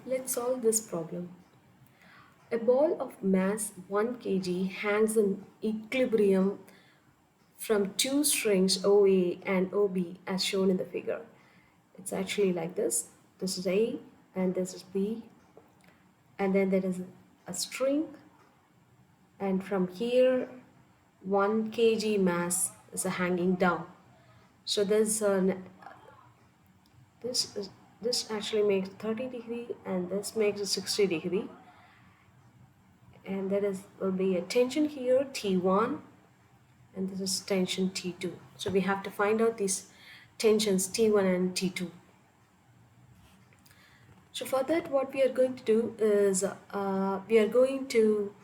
Let's solve this problem. A ball of mass 1 kg hangs in equilibrium from two strings OA and OB as shown in the figure. It's actually like this. This is A and this is B, and then there is a string, and from here 1 kg mass is hanging down. So this is this actually makes 30 degree and this makes it 60 degree, and there will be a tension here T1 and this is tension T2. So we have to find out these tensions T1 and T2. So for that what we are going to do is we are going to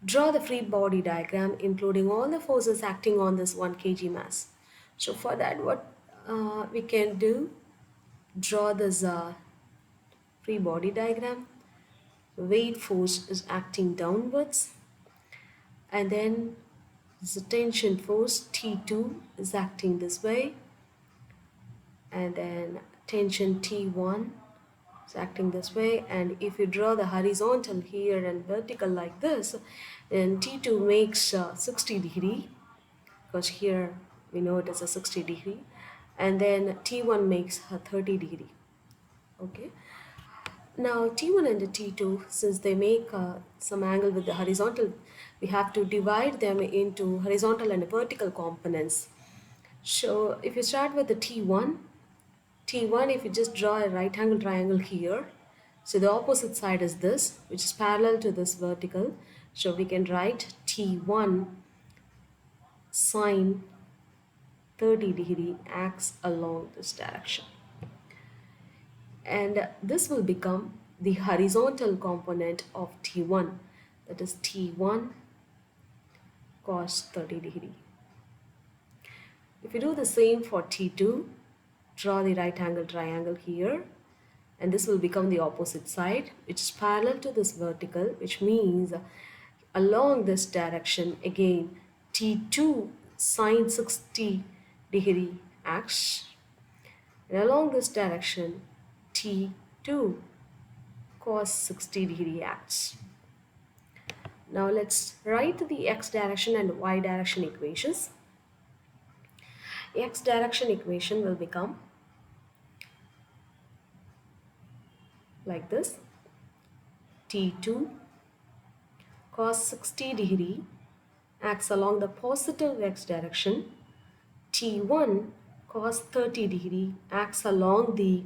draw the free body diagram including all the forces acting on this 1 kg mass. So for that what we can do, draw this free body diagram. The weight force is acting downwards, and then the tension force T2 is acting this way, and then tension T1 is acting this way. And if you draw the horizontal here and vertical like this, then T2 makes 60 degree, because here we know it is a 60 degree, and then T1 makes a 30 degree. Okay, now T1 and T2, since they make some angle with the horizontal, we have to divide them into horizontal and vertical components. So if you start with the T1, if you just draw a right angle triangle here, so the opposite side is this, which is parallel to this vertical. So we can write T1 sine 30 degree acts along this direction. And this will become the horizontal component of T1, that is T1 cos 30 degree. If you do the same for T2, draw the right angle triangle here, and this will become the opposite side, which is parallel to this vertical, which means along this direction again T2 sine 60 degree acts, and along this direction T2 cos 60 degree acts. Now let's write the x direction and y direction equations. X direction equation will become like this: T2 cos 60 degree acts along the positive x direction, T1 cos 30 degree acts along the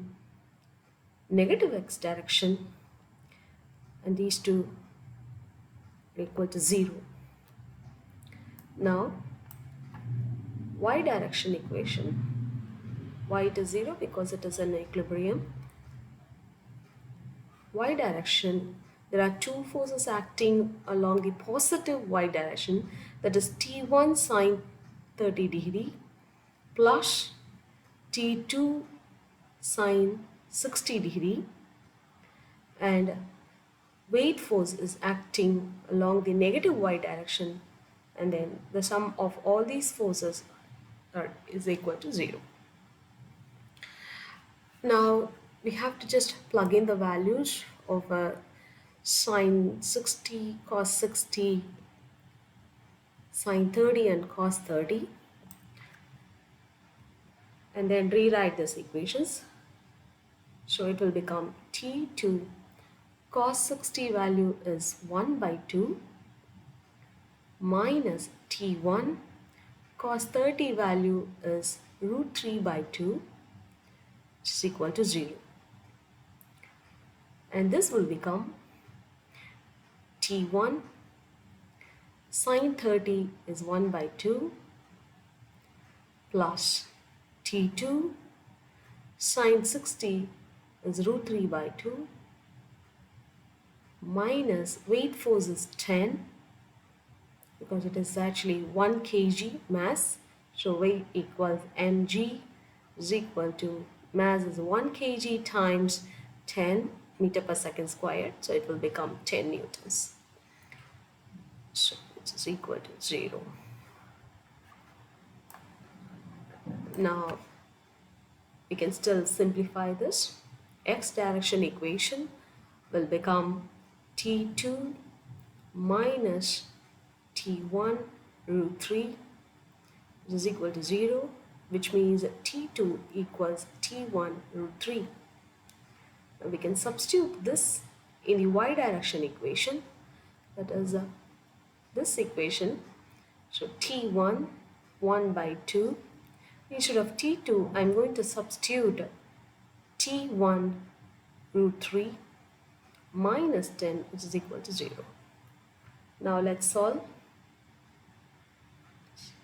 negative x direction, and these two are equal to 0. Now y direction equation, y is 0 because it is in equilibrium. Y direction, there are two forces acting along the positive y direction, that is T1 sine 30 degree plus T2 sine 60 degree, and weight force is acting along the negative y direction, and then the sum of all these forces is equal to 0. Now we have to just plug in the values of sine 60, cos 60, sine 30 and cos 30, and then rewrite these equations. So it will become T2 cos 60 value is 1 by 2 minus T1 cos 30 value is root 3 by 2, which is equal to 0. And this will become T1 sine 30 is 1 by 2 plus T2 sine 60 is root 3 by 2 minus weight force is 10, because it is actually 1 kg mass, so weight equals mg is equal to mass is 1 kg times 10 meter per second squared, so it will become 10 newtons, so it is equal to 0. Now we can still simplify this. x direction equation will become T2 minus T1 root 3 is equal to 0, which means T2 equals T1 root 3. Now we can substitute this in the y direction equation, that is this equation. So T1 1 by 2, instead of T2 I'm going to substitute T1 root 3 minus 10, which is equal to 0. Now let's solve.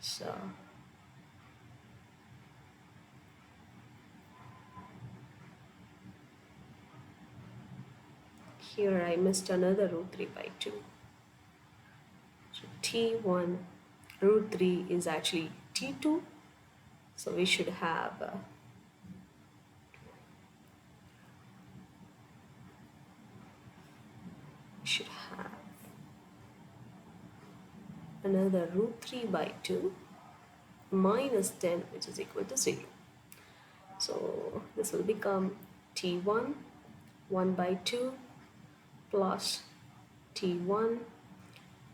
So here I missed another root 3 by 2. So T1 root 3 is actually T2. So we should have another root 3 by 2 minus 10, which is equal to 0. So this will become T1 1 by 2 plus T1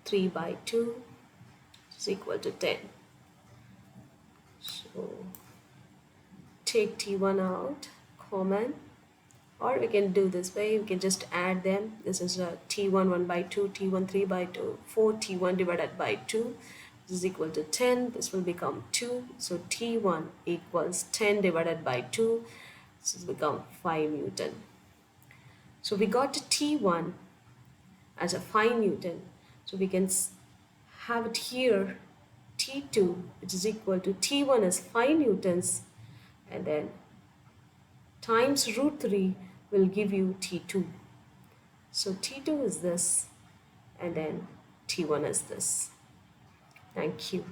3 by 2, which is equal to 10. So take T1 out, common, or we can do this way, we can just add them. This is T1 1 by 2, T1 3 by 2, 4 T1 divided by 2, this is equal to 10. This will become 2. So T1 equals 10 divided by 2, this will become 5 Newton. So we got T1 as a 5 Newton. So we can have it here T2, which is equal to T1 as 5 Newtons, and then times root 3 will give you T2. So T2 is this, and then T1 is this. Thank you.